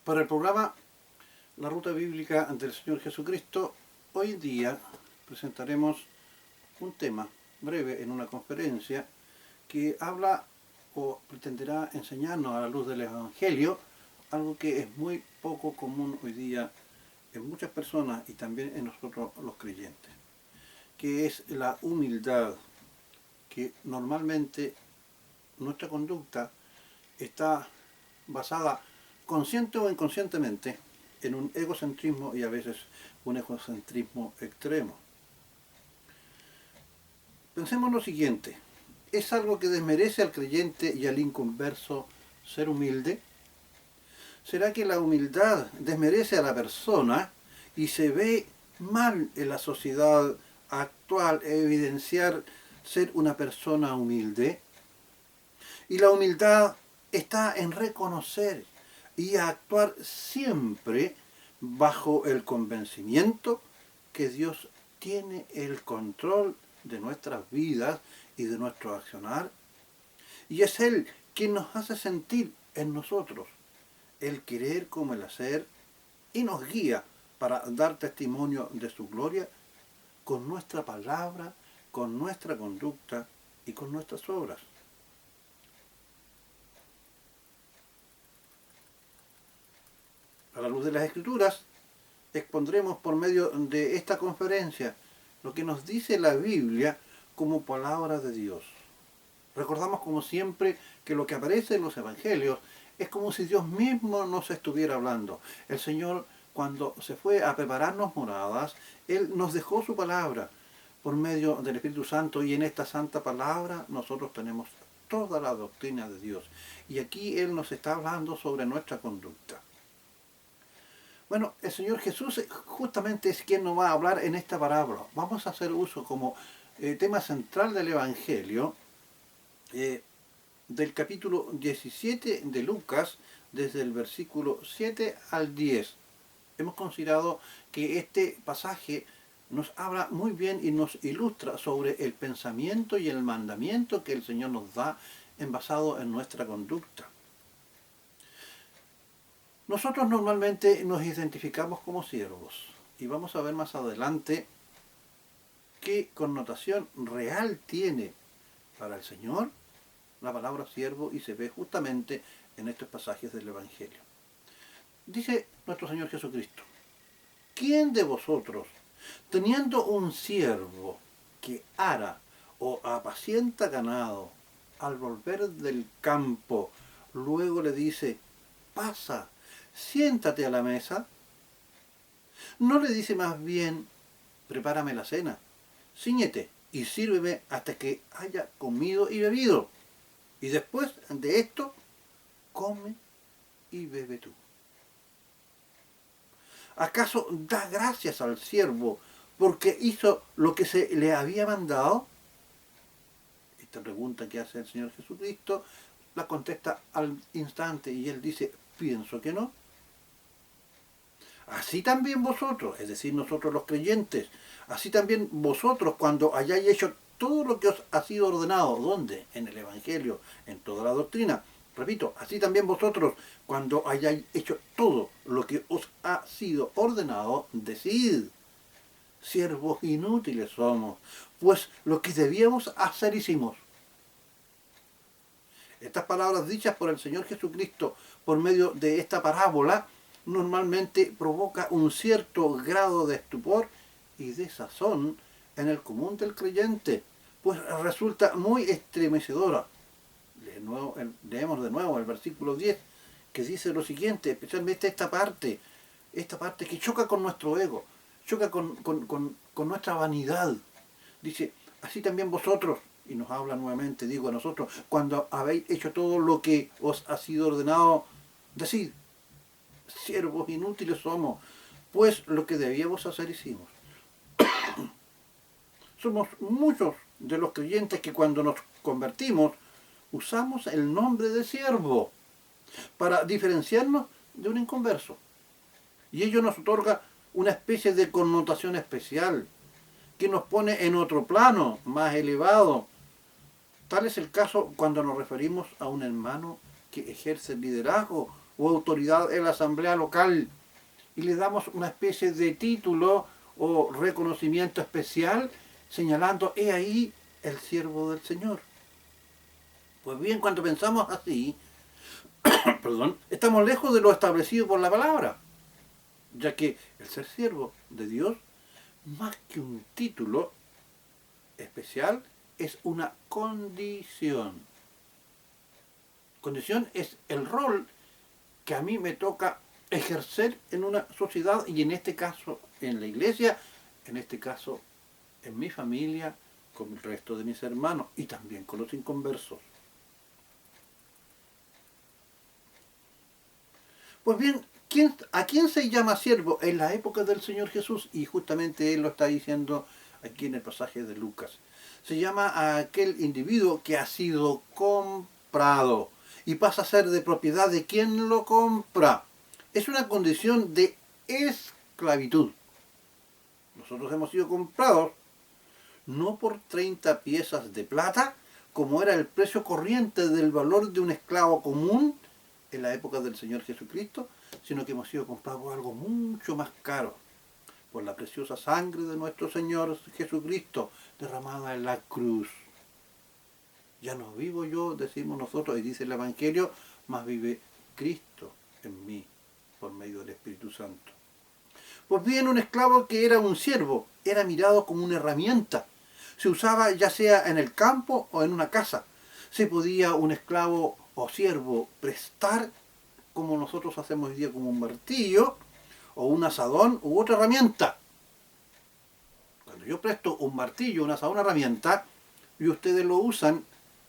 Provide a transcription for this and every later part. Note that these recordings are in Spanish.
Para el programa La Ruta Bíblica del Señor Jesucristo, hoy en día presentaremos un tema breve en una conferencia que habla o pretenderá enseñarnos a la luz del Evangelio algo que es muy poco común hoy día en muchas personas y también en nosotros los creyentes, que es la humildad, que normalmente nuestra conducta está basada consciente o inconscientemente en un egocentrismo y a veces un egocentrismo extremo. Pensemos lo siguiente, ¿es algo que desmerece al creyente y al inconverso ser humilde? ¿Será que la humildad desmerece a la persona y se ve mal en la sociedad actual evidenciar ser una persona humilde? Y la humildad está en reconocer y actuar siempre bajo el convencimiento que Dios tiene el control de nuestras vidas y de nuestro accionar. Y es Él quien nos hace sentir en nosotros el querer como el hacer y nos guía para dar testimonio de su gloria con nuestra palabra, con nuestra conducta y con nuestras obras. A la luz de las Escrituras, expondremos por medio de esta conferencia lo que nos dice la Biblia como palabra de Dios. Recordamos como siempre que lo que aparece en los Evangelios es como si Dios mismo nos estuviera hablando. El Señor, cuando se fue a prepararnos moradas, Él nos dejó su palabra por medio del Espíritu Santo y en esta santa palabra nosotros tenemos toda la doctrina de Dios. Y aquí Él nos está hablando sobre nuestra conducta. Bueno, el Señor Jesús justamente es quien nos va a hablar en esta parábola. Vamos a hacer uso como tema central del Evangelio del capítulo 17 de Lucas, desde el versículo 7 al 10. Hemos considerado que este pasaje nos habla muy bien y nos ilustra sobre el pensamiento y el mandamiento que el Señor nos da basado en nuestra conducta. Nosotros normalmente nos identificamos como siervos y vamos a ver más adelante qué connotación real tiene para el Señor la palabra siervo y se ve justamente en estos pasajes del Evangelio. Dice nuestro Señor Jesucristo, ¿quién de vosotros, teniendo un siervo que ara o apacienta ganado, al volver del campo, luego le dice, pasa, siéntate a la mesa? ¿No le dice más bien, prepárame la cena, cíñete y sírveme hasta que haya comido y bebido? Y después de esto, come y bebe tú. ¿Acaso da gracias al siervo porque hizo lo que se le había mandado? Esta pregunta que hace el Señor Jesucristo la contesta al instante y Él dice, pienso que no. Así también vosotros, es decir, nosotros los creyentes, así también vosotros cuando hayáis hecho todo lo que os ha sido ordenado, ¿dónde? En el Evangelio, en toda la doctrina. Repito, así también vosotros cuando hayáis hecho todo lo que os ha sido ordenado, decid, siervos inútiles somos, pues lo que debíamos hacer hicimos. Estas palabras dichas por el Señor Jesucristo por medio de esta parábola normalmente provoca un cierto grado de estupor y desazón en el común del creyente, pues resulta muy estremecedora. Leemos de nuevo el versículo 10, que dice lo siguiente, especialmente esta parte que choca con nuestro ego, choca con nuestra vanidad. Dice, así también vosotros, y nos habla nuevamente, digo a nosotros, cuando habéis hecho todo lo que os ha sido ordenado, decid, siervos inútiles somos, pues lo que debíamos hacer hicimos. Somos muchos de los creyentes que cuando nos convertimos usamos el nombre de siervo para diferenciarnos de un inconverso. Y ello nos otorga una especie de connotación especial que nos pone en otro plano más elevado. Tal es el caso cuando nos referimos a un hermano que ejerce liderazgo o autoridad en la asamblea local y le damos una especie de título o reconocimiento especial señalando, he ahí el siervo del Señor. Pues bien, cuando pensamos así, perdón, estamos lejos de lo establecido por la palabra, ya que el ser siervo de Dios, más que un título especial, es una condición. Condición es el rol que a mí me toca ejercer en una sociedad y en este caso en la iglesia, en este caso en mi familia, con el resto de mis hermanos y también con los inconversos. Pues bien, ¿a quién se llama siervo en la época del Señor Jesús? Y justamente Él lo está diciendo aquí en el pasaje de Lucas. Se llama a aquel individuo que ha sido comprado y pasa a ser de propiedad de quien lo compra. Es una condición de esclavitud. Nosotros hemos sido comprados no por 30 piezas de plata, como era el precio corriente del valor de un esclavo común en la época del Señor Jesucristo, sino que hemos sido comprados por algo mucho más caro, por la preciosa sangre de nuestro Señor Jesucristo derramada en la cruz. Ya no vivo yo, decimos nosotros, y dice el Evangelio, más vive Cristo en mí, por medio del Espíritu Santo. Pues bien, un esclavo que era un siervo, era mirado como una herramienta. Se usaba ya sea en el campo o en una casa. Se podía un esclavo o siervo prestar, como nosotros hacemos hoy día, como un martillo, o un asadón u otra herramienta. Cuando yo presto un martillo, un asadón, una herramienta, y ustedes lo usan,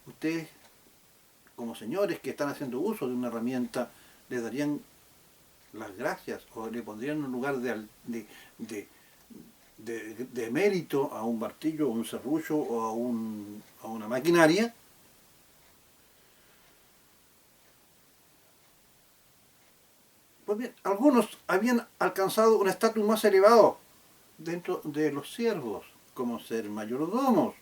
ustedes como señores que están haciendo uso de una herramienta, les darían las gracias o le pondrían en un lugar de mérito a un martillo, a un serrucho o a una maquinaria. Pues bien, algunos habían alcanzado un estatus más elevado dentro de los siervos, como ser mayordomos.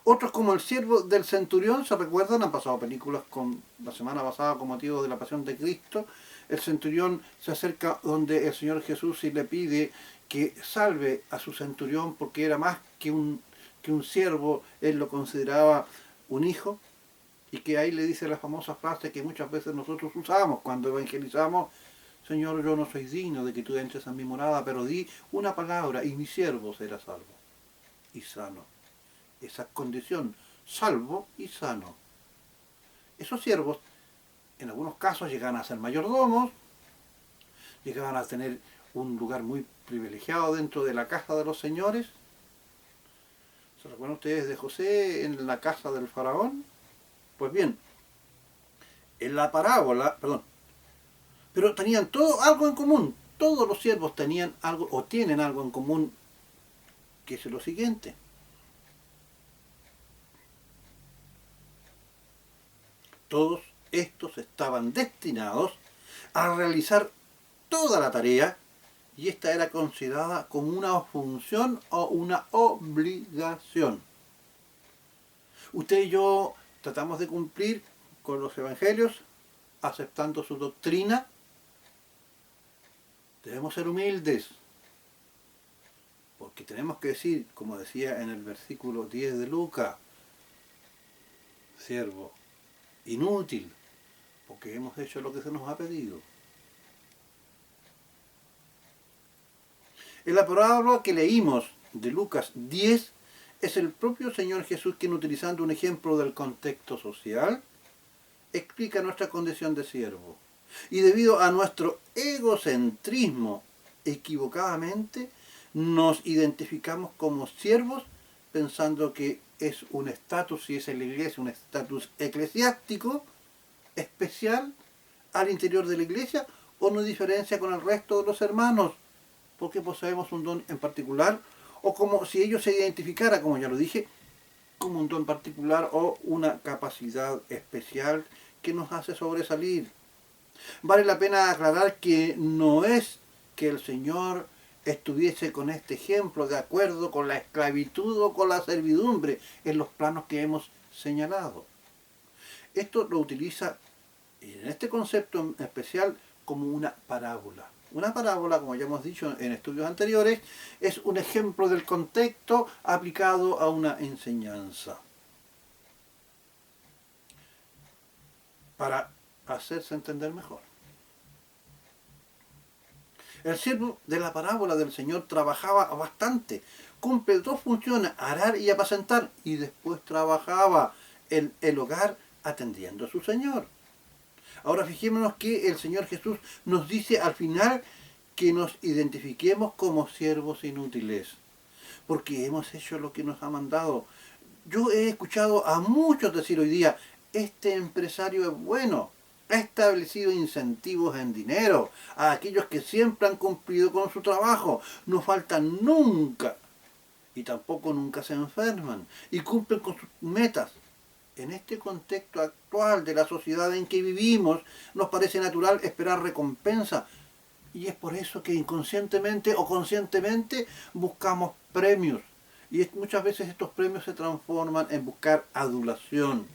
Otros, como el siervo del centurión, ¿se recuerdan? Han pasado películas con la semana pasada con motivo de la pasión de Cristo. El centurión se acerca donde el Señor Jesús y le pide que salve a su centurión porque era más que un siervo, él lo consideraba un hijo, y que ahí le dice la famosa frase que muchas veces nosotros usamos cuando evangelizamos: Señor, yo no soy digno de que tú entres a mi morada, pero di una palabra y mi siervo será salvo y sano. Esa condición, salvo y sano. Esos siervos, en algunos casos, llegaban a ser mayordomos, llegaban a tener un lugar muy privilegiado dentro de la casa de los señores. ¿Se recuerdan ustedes de José en la casa del faraón? Pues bien, en la parábola, pero tenían todo algo en común. Todos los siervos tenían algo o tienen algo en común, que es lo siguiente. Todos estos estaban destinados a realizar toda la tarea y esta era considerada como una función o una obligación. Usted y yo tratamos de cumplir con los evangelios, aceptando su doctrina. Debemos ser humildes, porque tenemos que decir, como decía en el versículo 10 de Lucas, siervo inútil, porque hemos hecho lo que se nos ha pedido. En la parábola que leímos de Lucas 10, es el propio Señor Jesús quien, utilizando un ejemplo del contexto social, explica nuestra condición de siervo. Y debido a nuestro egocentrismo, equivocadamente, nos identificamos como siervos pensando que es un estatus, si es en la iglesia, un estatus eclesiástico especial al interior de la iglesia, o nos diferencia con el resto de los hermanos porque poseemos un don en particular, o como si ellos se identificara, como ya lo dije, como un don particular o una capacidad especial que nos hace sobresalir. Vale la pena aclarar que no es que el Señor estuviese con este ejemplo de acuerdo con la esclavitud o con la servidumbre en los planos que hemos señalado. Esto lo utiliza Y en este concepto en especial como una parábola. Una parábola, como ya hemos dicho en estudios anteriores, es un ejemplo del contexto aplicado a una enseñanza. Para hacerse entender mejor. El siervo de la parábola del Señor trabajaba bastante. Cumple dos funciones, arar y apacentar. Y después trabajaba en el hogar atendiendo a su Señor. Ahora fijémonos que el Señor Jesús nos dice al final que nos identifiquemos como siervos inútiles. Porque hemos hecho lo que nos ha mandado. Yo he escuchado a muchos decir hoy día, este empresario es bueno, ha establecido incentivos en dinero a aquellos que siempre han cumplido con su trabajo, no faltan nunca y tampoco nunca se enferman y cumplen con sus metas. En este contexto actual de la sociedad en que vivimos, nos parece natural esperar recompensa y es por eso que inconscientemente o conscientemente buscamos premios. Y muchas veces estos premios se transforman en buscar adulación.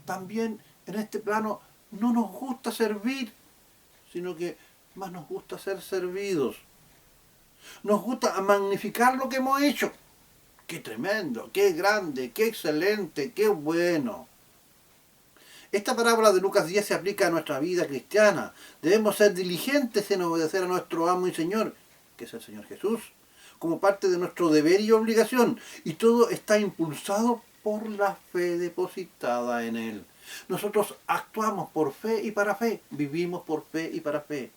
También en este plano no nos gusta servir, sino que más nos gusta ser servidos. Nos gusta magnificar lo que hemos hecho. ¡Qué tremendo! ¡Qué grande! ¡Qué excelente! ¡Qué bueno! Esta parábola de Lucas 10 se aplica a nuestra vida cristiana. Debemos ser diligentes en obedecer a nuestro amo y Señor, que es el Señor Jesús, como parte de nuestro deber y obligación. Y todo está impulsado por la fe depositada en Él. Nosotros actuamos por fe y para fe, vivimos por fe y para fe.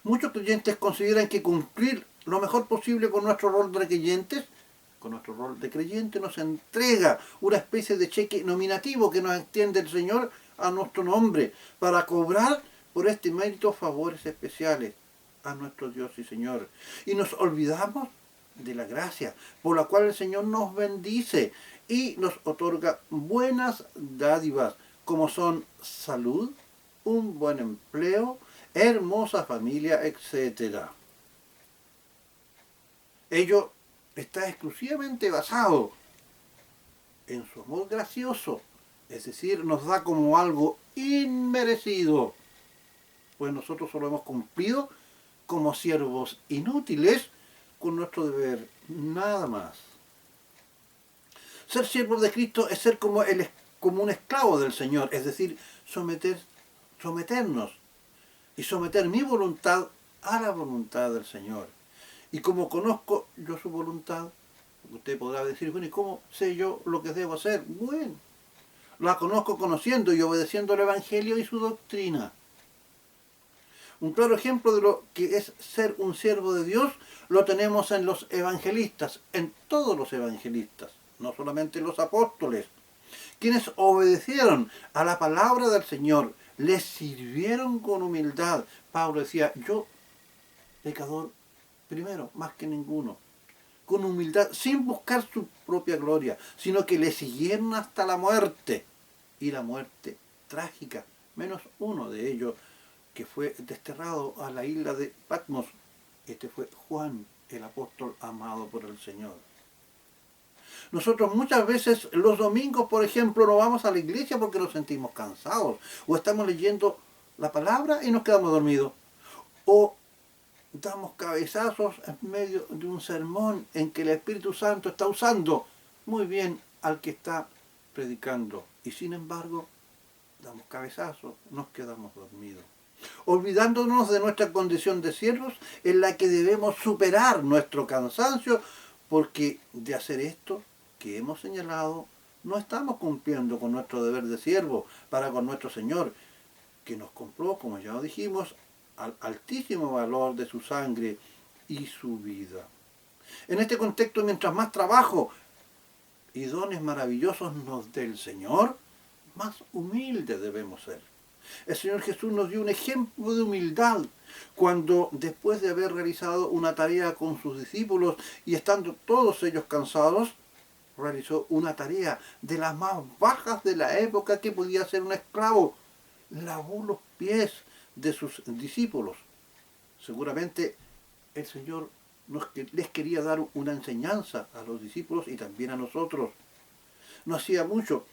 Muchos creyentes consideran que cumplir lo mejor posible con nuestro rol de creyentes, nos entrega una especie de cheque nominativo que nos extiende el Señor a nuestro nombre para cobrar por este mérito favores especiales a nuestro Dios y Señor. Y nos olvidamos de la gracia por la cual el Señor nos bendice y nos otorga buenas dádivas como son salud, un buen empleo, hermosa familia, etc. Ello está exclusivamente basado en su amor gracioso, es decir, nos da como algo inmerecido, pues nosotros solo hemos cumplido como siervos inútiles con nuestro deber, nada más. Ser siervo de Cristo es ser como un esclavo del Señor, es decir, someternos y someter mi voluntad a la voluntad del Señor. Y como conozco yo su voluntad, usted podrá decir, bueno, ¿y cómo sé yo lo que debo hacer? Bueno, la conozco conociendo y obedeciendo el Evangelio y su doctrina. Un claro ejemplo de lo que es ser un siervo de Dios lo tenemos en los evangelistas, en todos los evangelistas, no solamente los apóstoles, quienes obedecieron a la palabra del Señor, les sirvieron con humildad. Pablo decía, yo, pecador, primero, más que ninguno, con humildad, sin buscar su propia gloria, sino que le siguieron hasta la muerte, y la muerte trágica, menos uno de ellos, que fue desterrado a la isla de Patmos. Este fue Juan, el apóstol amado por el Señor. Nosotros muchas veces los domingos, por ejemplo, no vamos a la iglesia porque nos sentimos cansados, o estamos leyendo la palabra y nos quedamos dormidos, o damos cabezazos en medio de un sermón en que el Espíritu Santo está usando muy bien al que está predicando, y sin embargo damos cabezazos, nos quedamos dormidos, olvidándonos de nuestra condición de siervos en la que debemos superar nuestro cansancio, porque de hacer esto que hemos señalado no estamos cumpliendo con nuestro deber de siervo para con nuestro Señor, que nos compró, como ya lo dijimos, al altísimo valor de su sangre y su vida. En este contexto, mientras más trabajo y dones maravillosos nos dé el Señor, más humildes debemos ser. El Señor Jesús nos dio un ejemplo de humildad cuando, después de haber realizado una tarea con sus discípulos y estando todos ellos cansados, realizó una tarea de las más bajas de la época que podía hacer un esclavo. Lavó los pies de sus discípulos. Seguramente el Señor les quería dar una enseñanza a los discípulos y también a nosotros. No hacía mucho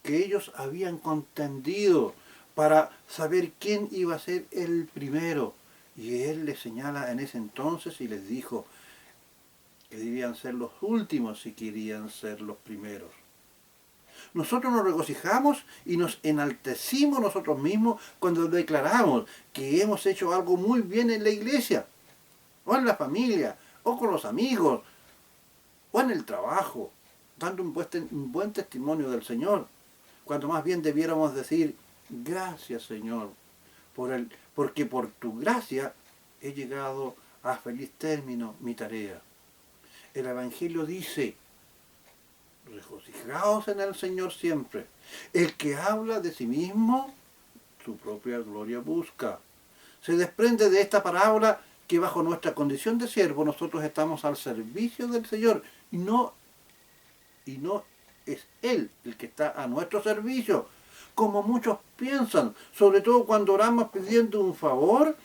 que ellos habían contendido para saber quién iba a ser el primero. Y él les señala en ese entonces y les dijo que debían ser los últimos si querían ser los primeros. Nosotros nos regocijamos y nos enaltecimos nosotros mismos cuando declaramos que hemos hecho algo muy bien en la iglesia, o en la familia, o con los amigos, o en el trabajo, dando un buen testimonio del Señor, cuando más bien debiéramos decir, gracias Señor, porque por tu gracia he llegado a feliz término mi tarea. El Evangelio dice, regocijaos en el Señor siempre. El que habla de sí mismo, su propia gloria busca. Se desprende de esta parábola que bajo nuestra condición de siervo nosotros estamos al servicio del Señor y no es Él el que está a nuestro servicio, como muchos piensan, sobre todo cuando oramos pidiendo un favor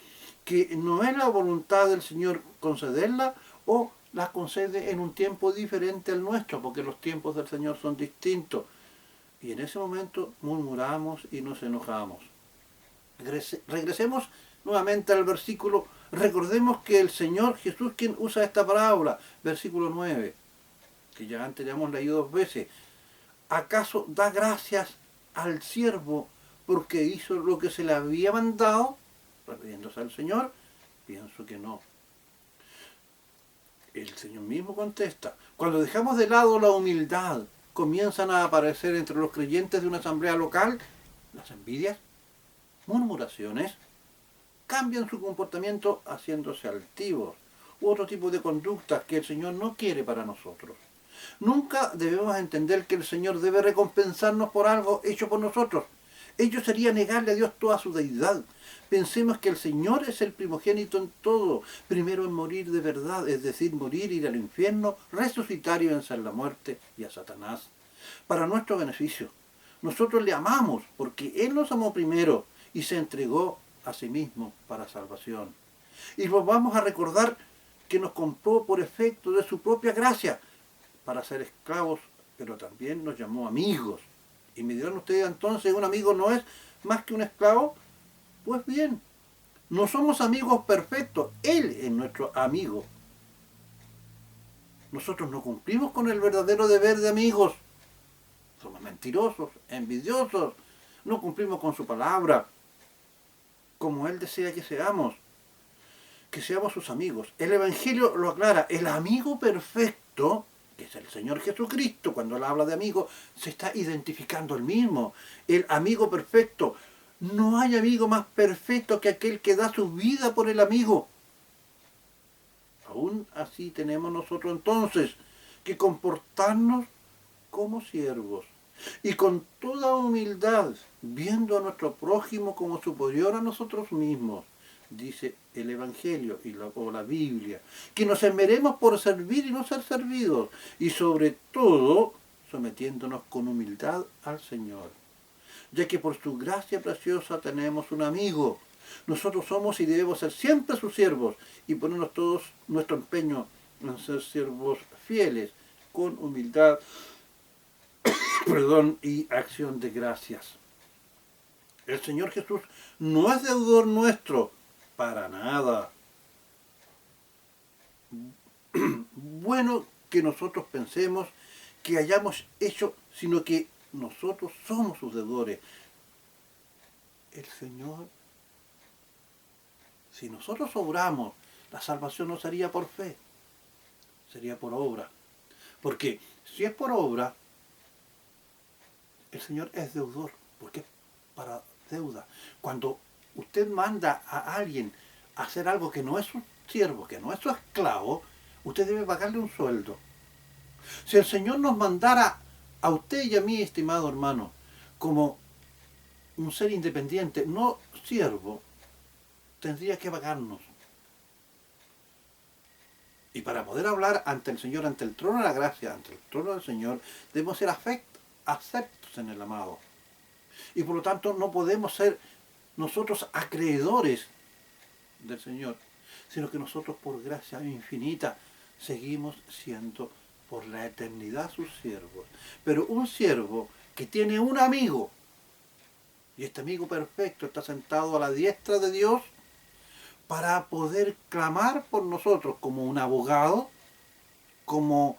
que no es la voluntad del Señor concederla o la concede en un tiempo diferente al nuestro, porque los tiempos del Señor son distintos. Y en ese momento murmuramos y nos enojamos. Regresemos nuevamente al versículo. Recordemos que el Señor Jesús quien usa esta parábola, versículo 9, que ya antes ya hemos leído 2 veces. ¿Acaso da gracias al siervo porque hizo lo que se le había mandado? Refiriéndose al Señor, pienso que no. El Señor mismo contesta, cuando dejamos de lado la humildad, comienzan a aparecer entre los creyentes de una asamblea local las envidias, murmuraciones, cambian su comportamiento haciéndose altivos, u otro tipo de conductas que el Señor no quiere para nosotros. Nunca debemos entender que el Señor debe recompensarnos por algo hecho por nosotros. Ello sería negarle a Dios toda su deidad. Pensemos que el Señor es el primogénito en todo, primero en morir de verdad, es decir, morir, ir al infierno, resucitar y vencer la muerte y a Satanás, para nuestro beneficio. Nosotros le amamos porque Él nos amó primero y se entregó a sí mismo para salvación. Y lo vamos a recordar que nos compró por efecto de su propia gracia para ser esclavos, pero también nos llamó amigos. Y me dirán ustedes entonces, ¿un amigo no es más que un esclavo? Pues bien, no somos amigos perfectos, Él es nuestro amigo. Nosotros no cumplimos con el verdadero deber de amigos. Somos mentirosos, envidiosos, no cumplimos con su palabra, como Él desea que seamos sus amigos. El Evangelio lo aclara, el amigo perfecto, que es el Señor Jesucristo, cuando Él habla de amigo, se está identificando Él mismo. El amigo perfecto. No hay amigo más perfecto que aquel que da su vida por el amigo. Aún así tenemos nosotros entonces que comportarnos como siervos y con toda humildad, viendo a nuestro prójimo como superior a nosotros mismos, dice el Evangelio o la Biblia, que nos esmeremos por servir y no ser servidos, y sobre todo sometiéndonos con humildad al Señor, ya que por su gracia preciosa tenemos un amigo. Nosotros somos y debemos ser siempre sus siervos y ponernos todos nuestro empeño en ser siervos fieles, con humildad, y acción de gracias. El Señor Jesús no es deudor nuestro, para nada. Bueno que nosotros pensemos que hayamos hecho, sino que nosotros somos sus deudores. El Señor, si nosotros obramos, la salvación no sería por fe, sería por obra. Porque si es por obra, el Señor es deudor, porque es para deuda. Cuando usted manda a alguien a hacer algo que no es su siervo, que no es su esclavo, usted debe pagarle un sueldo. Si el Señor nos mandara a usted y a mí, estimado hermano, como un ser independiente, no siervo, tendría que pagarnos. Y para poder hablar ante el Señor, ante el trono de la gracia, ante el trono del Señor, debemos ser aceptos en el amado. Y por lo tanto no podemos ser nosotros acreedores del Señor, sino que nosotros por gracia infinita seguimos siendo por la eternidad sus siervos. Pero un siervo que tiene un amigo, y este amigo perfecto está sentado a la diestra de Dios para poder clamar por nosotros como un abogado, como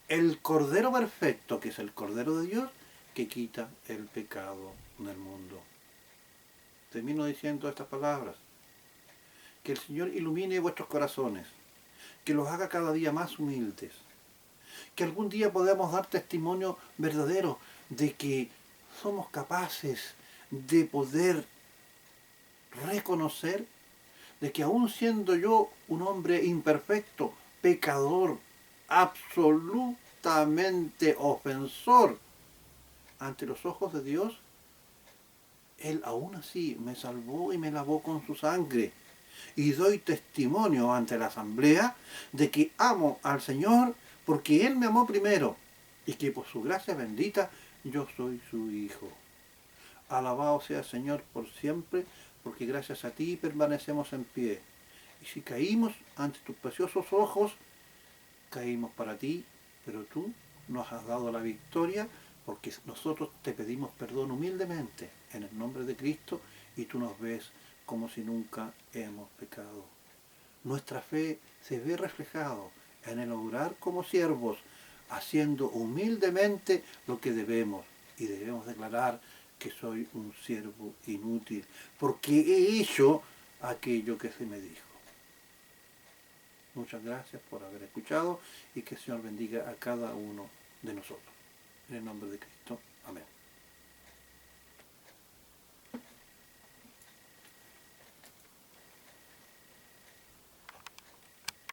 el Cordero perfecto, que es el Cordero de Dios, que quita el pecado del mundo. Termino diciendo estas palabras. Que el Señor ilumine vuestros corazones, que los haga cada día más humildes, que algún día podamos dar testimonio verdadero de que somos capaces de poder reconocer de que aún siendo yo un hombre imperfecto, pecador, absolutamente ofensor ante los ojos de Dios, Él aún así me salvó y me lavó con su sangre. Y doy testimonio ante la asamblea de que amo al Señor porque Él me amó primero y que por su gracia bendita yo soy su hijo. Alabado sea el Señor por siempre, porque gracias a ti permanecemos en pie. Y si caímos ante tus preciosos ojos, caímos para ti, pero tú nos has dado la victoria porque nosotros te pedimos perdón humildemente en el nombre de Cristo y tú nos ves como si nunca hemos pecado. Nuestra fe se ve reflejado en el obrar como siervos, haciendo humildemente lo que debemos, y debemos declarar que soy un siervo inútil, porque he hecho aquello que se me dijo. Muchas gracias por haber escuchado y que el Señor bendiga a cada uno de nosotros. En el nombre de Cristo. Amén.